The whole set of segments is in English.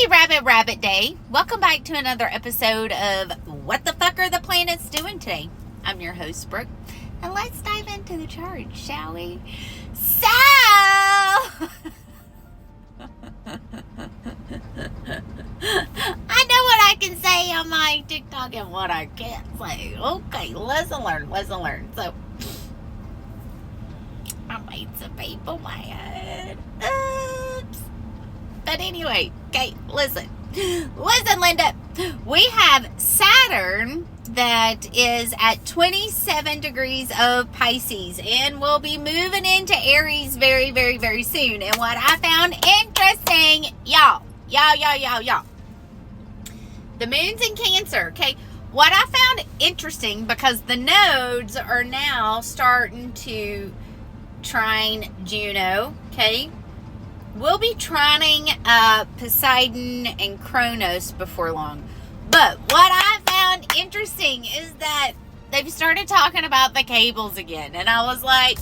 Rabbit Day. Welcome back to another episode of What the Fuck Are the Planets Doing Today? I'm your host, Brooke. And let's dive into the chart, shall we? So, I know what I can say on my TikTok and what I can't say. Okay, lesson learned. So, I made some people mad. Oops. But anyway, okay, listen, Linda. We have Saturn that is at 27 degrees of Pisces and will be moving into Aries very, very, very soon. And what I found interesting, y'all, the moon's in Cancer, okay? What I found interesting, because the nodes are now starting to trine Juno, okay? We'll be trining Poseidon and Kronos before long. But what I found interesting is that they've started talking about the cables again. And I was like,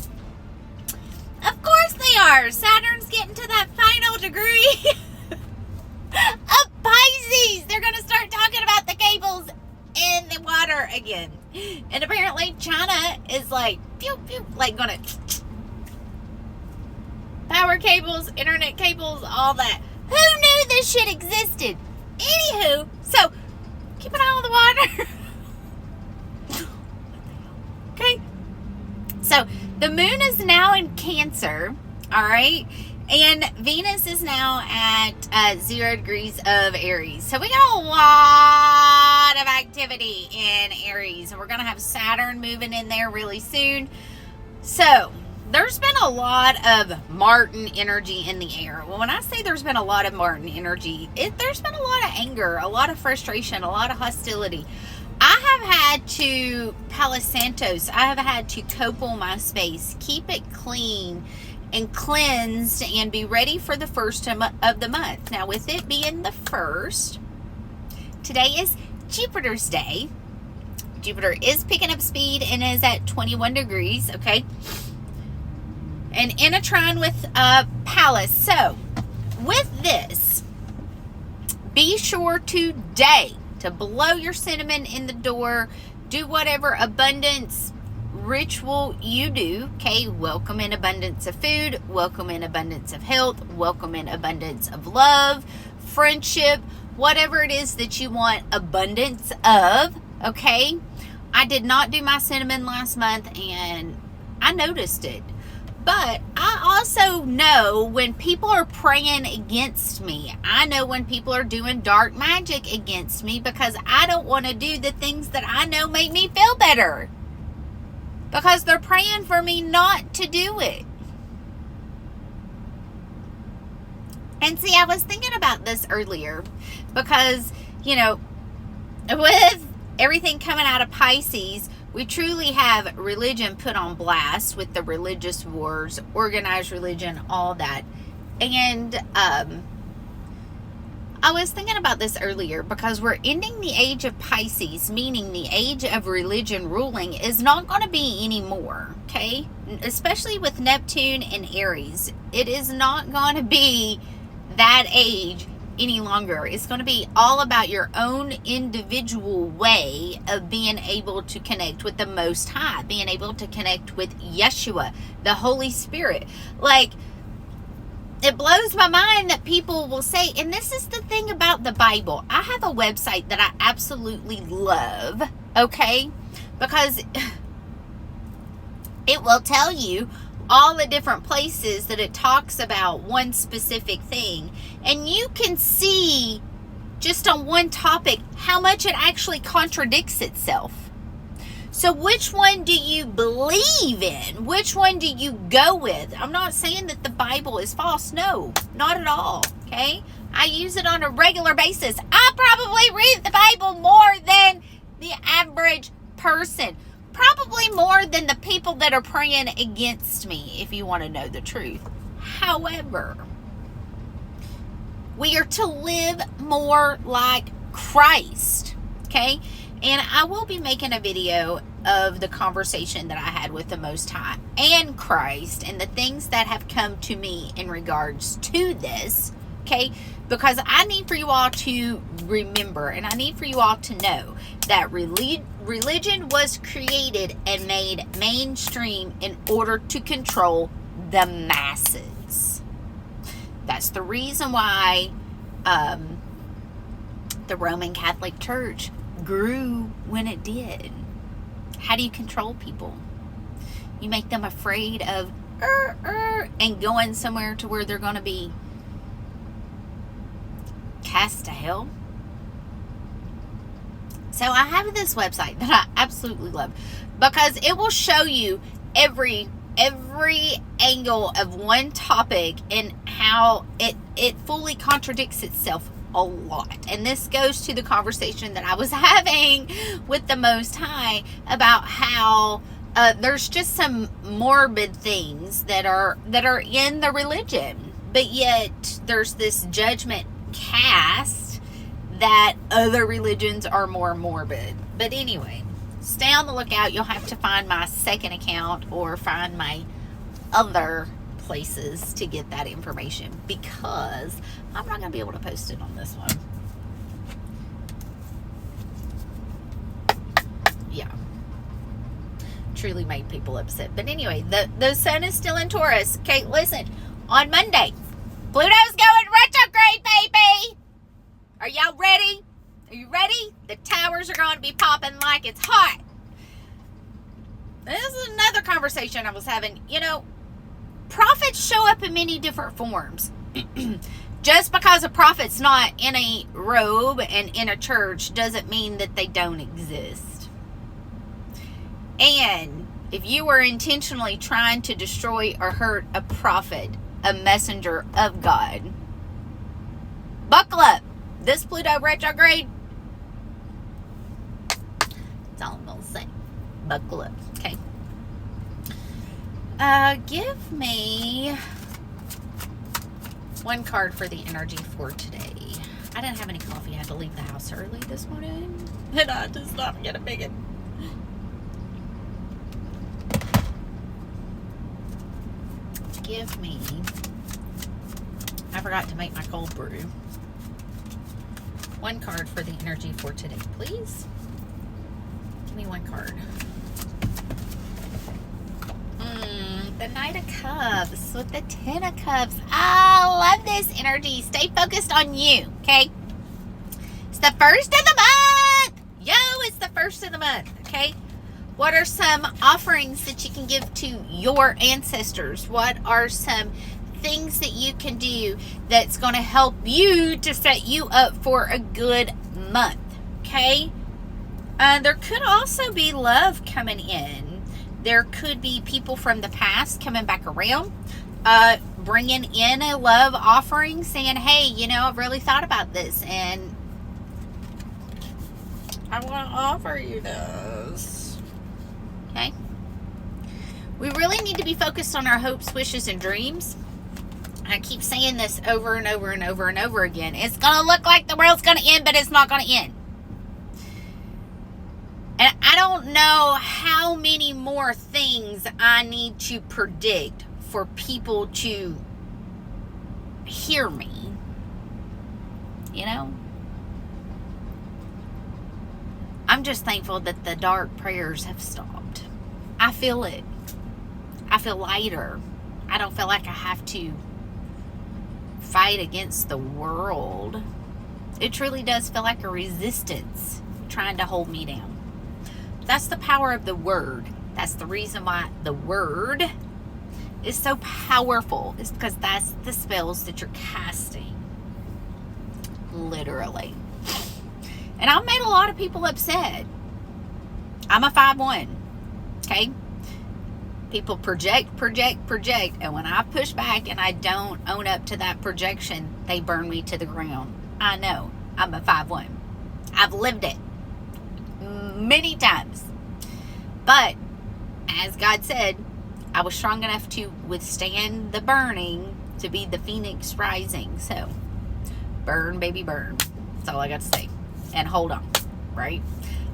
of course they are. Saturn's getting to that final degree of Pisces. They're going to start talking about the cables in the water again. And apparently China is like, pew, pew, like going to... power cables, internet cables, all that. Who knew this shit existed? Anywho, so keep an eye on the water. Okay. So the moon is now in Cancer, all right? And Venus is now at 0 degrees of Aries. So we got a lot of activity in Aries. And we're going to have Saturn moving in there really soon. So there's been a lot of Martin energy in the air. Well, when I say there's been a lot of Martin energy, there's been a lot of anger, a lot of frustration, a lot of hostility. I have had to Palo Santos. I have had to copal my space, keep it clean and cleansed, and be ready for the first of the month. Now, with it being the first, today is Jupiter's day. Jupiter is picking up speed and is at 21 degrees, okay? And in a trine with Pallas. So, with this, be sure today to blow your cinnamon in the door. Do whatever abundance ritual you do. Okay, welcome in abundance of food. Welcome in abundance of health. Welcome in abundance of love, friendship, whatever it is that you want abundance of. Okay, I did not do my cinnamon last month and I noticed it. But I also know when people are praying against me. I know when people are doing dark magic against me, because I don't want to do the things that I know make me feel better. Because they're praying for me not to do it. And see, I was thinking about this earlier. Because, you know, with everything coming out of Pisces, we truly have religion put on blast with the religious wars, organized religion, all that. And I was thinking about this earlier, because we're ending the age of Pisces, meaning the age of religion ruling is not going to be anymore, okay? Especially with Neptune and Aries. It is not going to be that age any longer. It's going to be all about your own individual way of being able to connect with the Most High, being able to connect with Yeshua, the Holy Spirit. Like, it blows my mind that people will say, and this is the thing about the Bible. I have a website that I absolutely love, okay? Because it will tell you all the different places that it talks about one specific thing. And you can see just on one topic how much it actually contradicts itself. So which one do you believe in? Which one do you go with? I'm not saying that the Bible is false. No, not at all. Okay? I use it on a regular basis. I probably read the Bible more than the average person. Probably more than the people that are praying against me, if you want to know the truth. However, we are to live more like Christ, okay? And I will be making a video of the conversation that I had with the Most High and Christ and the things that have come to me in regards to this, okay? Because I need for you all to remember, and I need for you all to know that religion was created and made mainstream in order to control the masses. That's the reason why the Roman Catholic Church grew when it did. How do you control people? You make them afraid of and going somewhere to where they're going to be cast to hell. So I have this website that I absolutely love because it will show you every angle of one topic and how it fully contradicts itself a lot. And this goes to the conversation that I was having with the Most High about how there's just some morbid things that are in the religion, but yet there's this judgment cast that other religions are more morbid. But anyway, stay on the lookout. You'll have to find my second account or find my other places to get that information, because I'm not going to be able to post it on this one. Yeah. Truly made people upset. But anyway, the sun is still in Taurus. Okay, listen. On Monday, Pluto's going retrograde, baby! Are y'all ready? Are you ready? The towers are going to be popping like it's hot. This is another conversation I was having. You know, prophets show up in many different forms. Just because a prophet's not in a robe and in a church doesn't mean that they don't exist. And if you were intentionally trying to destroy or hurt a prophet, a messenger of God, buckle up. This Pluto retrograde, that's all I'm going to say. Buckle up, okay? Give me one card for the energy for today. I didn't have any coffee. I had to leave the house early this morning, and I just not get a bigot. Give me, I forgot to make my cold brew. One card for the energy for today, please. Give me one card. The Knight of Cups with the Ten of Cups. I love this energy. Stay focused on you, okay? It's the first of the month. Yo, it's the first of the month, okay? What are some offerings that you can give to your ancestors? What are some things that you can do that's going to help you to set you up for a good month, okay? There could also be love coming in. There could be people from the past coming back around, bringing in a love offering, saying, hey, you know, I've really thought about this, and I want to offer you this, okay? We really need to be focused on our hopes, wishes, and dreams. I keep saying this over and over and over and over again. It's going to look like the world's going to end, but it's not going to end. And I don't know how many more things I need to predict for people to hear me. You know? I'm just thankful that the dark prayers have stopped. I feel it. I feel lighter. I don't feel like I have to fight against the world. It truly does feel like a resistance trying to hold me down. That's the power of the word. That's the reason why the word is so powerful. It's because that's the spells that you're casting. Literally. And I've made a lot of people upset. I'm a 5-1. Okay? People project. And when I push back and I don't own up to that projection, they burn me to the ground. I know. I'm a 5-1. I've lived it many times. But, as God said, I was strong enough to withstand the burning to be the phoenix rising. So, burn, baby, burn. That's all I got to say. And hold on, right?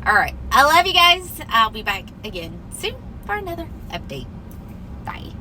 All right. I love you guys. I'll be back again soon for another update. Bye.